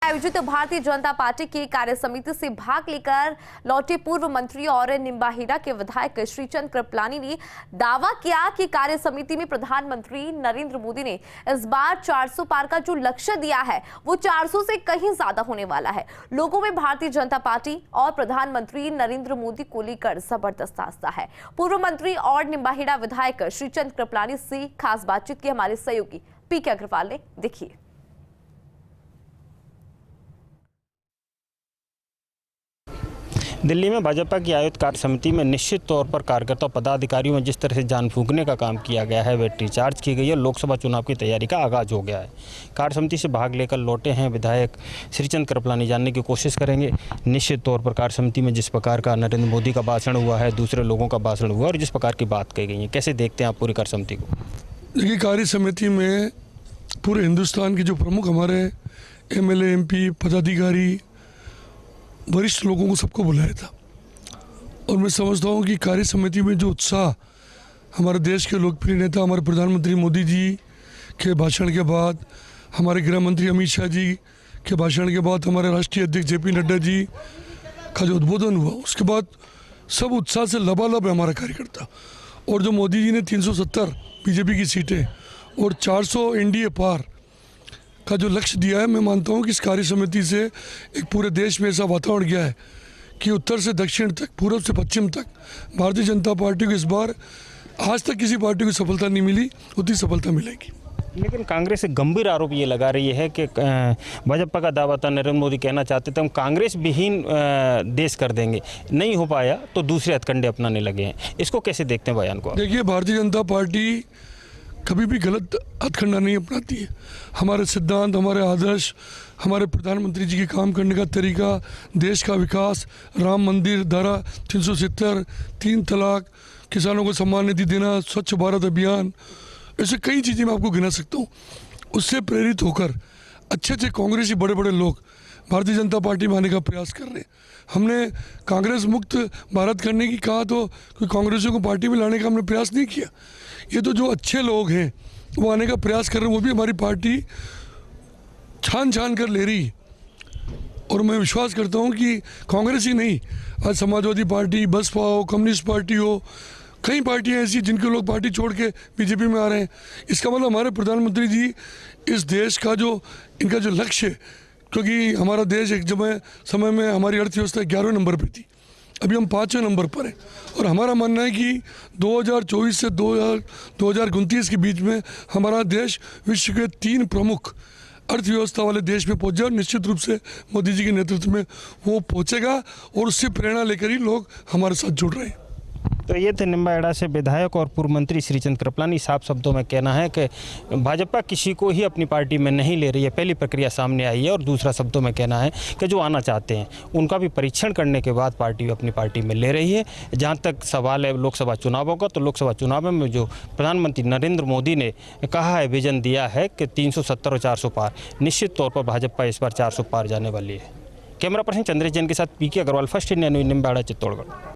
आयोजित भारतीय जनता पार्टी की कार्य समिति से भाग लेकर लौटे पूर्व मंत्री और निम्बाहेड़ा के विधायक श्रीचंद कृपलानी ने दावा किया कि कार्य समिति में प्रधानमंत्री नरेंद्र मोदी ने इस बार 400 पार का जो लक्ष्य दिया है वो 400 से कहीं ज्यादा होने वाला है। लोगों में भारतीय जनता पार्टी और प्रधानमंत्री नरेंद्र मोदी को लेकर जबरदस्त आस्था है। पूर्व मंत्री और निम्बाहेड़ा विधायक श्रीचंद कृपलानी से खास बातचीत की हमारे सहयोगी पीके अग्रवाल ने। देखिए। दिल्ली में भाजपा की आयोजित कार्य समिति में निश्चित तौर पर कार्यकर्ता पदाधिकारियों में जिस तरह से जान फूंकने का काम किया गया है, बैटरी चार्ज की गई है। लोकसभा चुनाव की तैयारी का आगाज हो गया है। कार्य समिति से भाग लेकर लौटे हैं विधायक श्रीचंद कृपलानी, जानने की कोशिश करेंगे निश्चित तौर पर कार्य समिति में जिस प्रकार का नरेंद्र मोदी का भाषण हुआ है, दूसरे लोगों का भाषण हुआ और जिस प्रकार की बात कही गई है, कैसे देखते हैं आप पूरी कार्य समिति को? देखिए, कार्य समिति में पूरे हिंदुस्तान के जो प्रमुख हमारे एमएलए, एमपी, पदाधिकारी, वरिष्ठ लोगों को सबको बुलाया था और मैं समझता हूँ कि कार्य समिति में जो उत्साह हमारे देश के लोकप्रिय नेता हमारे प्रधानमंत्री मोदी जी के भाषण के बाद, हमारे गृह मंत्री अमित शाह जी के भाषण के बाद, हमारे राष्ट्रीय अध्यक्ष जेपी नड्डा जी का जो उद्बोधन हुआ, उसके बाद सब उत्साह से लबालब है हमारा कार्यकर्ता। और जो मोदी जी ने 370 बीजेपी की सीटें और 400 एनडीए पार का जो लक्ष्य दिया है, मैं मानता हूं कि इस कार्य समिति से एक पूरे देश में ऐसा वातावरण गया है कि उत्तर से दक्षिण तक, पूर्व से पश्चिम तक भारतीय जनता पार्टी को इस बार आज तक किसी पार्टी को सफलता नहीं मिली, उतनी सफलता मिलेगी। लेकिन कांग्रेस से गंभीर आरोप ये लगा रही है कि भाजपा का दावा था, नरेंद्र मोदी कहना चाहते थे हम कांग्रेस विहीन देश कर देंगे, नहीं हो पाया तो दूसरे हथकंडे अपनाने लगे हैं। इसको कैसे देखते हैं बयान को? देखिए, भारतीय जनता पार्टी कभी भी गलत हथकंडा नहीं अपनाती है। हमारे सिद्धांत, हमारे आदर्श, हमारे प्रधानमंत्री जी के काम करने का तरीका, देश का विकास, राम मंदिर, धारा 370, 3 तलाक, किसानों को सम्मान निधि देना, स्वच्छ भारत अभियान, ऐसे कई चीज़ें मैं आपको गिना सकता हूँ। उससे प्रेरित होकर अच्छे अच्छे कांग्रेसी बड़े बड़े लोग भारतीय जनता पार्टी में आने का प्रयास कर रहे हैं। हमने कांग्रेस मुक्त भारत करने की कहा तो कोई कांग्रेसियों को पार्टी में लाने का हमने प्रयास नहीं किया। ये तो जो अच्छे लोग हैं वो आने का प्रयास कर रहे हैं, वो भी हमारी पार्टी छान छान कर ले रही है। और मैं विश्वास करता हूँ कि कांग्रेस ही नहीं, आज समाजवादी पार्टी, बसपा हो, कम्युनिस्ट पार्टी हो, कई पार्टियाँ ऐसी जिनके लोग पार्टी छोड़ के बीजेपी में आ रहे हैं। इसका मतलब हमारे प्रधानमंत्री जी इस देश का जो इनका जो लक्ष्य है, क्योंकि हमारा देश एक समय में हमारी अर्थव्यवस्था 11वें नंबर पे थी, अभी हम 5वें नंबर पर हैं। और हमारा मानना है कि 2024 से 2029 के बीच में हमारा देश विश्व के 3 प्रमुख अर्थव्यवस्था वाले देश में पहुंच जाए। निश्चित रूप से मोदी जी के नेतृत्व में वो पहुंचेगा और उससे प्रेरणा लेकर ही लोग हमारे साथ जुड़ रहे हैं। तो ये थे निम्बाहेड़ा से विधायक और पूर्व मंत्री श्रीचंद कृपलानी। साफ शब्दों में कहना है कि भाजपा किसी को ही अपनी पार्टी में नहीं ले रही है, पहली प्रक्रिया सामने आई है। और दूसरा शब्दों में कहना है कि जो आना चाहते हैं उनका भी परीक्षण करने के बाद पार्टी अपनी पार्टी में ले रही है। जहाँ तक सवाल है लोकसभा चुनावों का, तो लोकसभा चुनाव में जो प्रधानमंत्री नरेंद्र मोदी ने कहा है, विजन दिया है कि 370 और 400 पार, निश्चित तौर पर भाजपा इस बार 400 पार जाने वाली है। कैमरा पर्सन चंद्रेश जैन के साथ P K Agarwal, first India news, Nimbahera, Chittorgarh.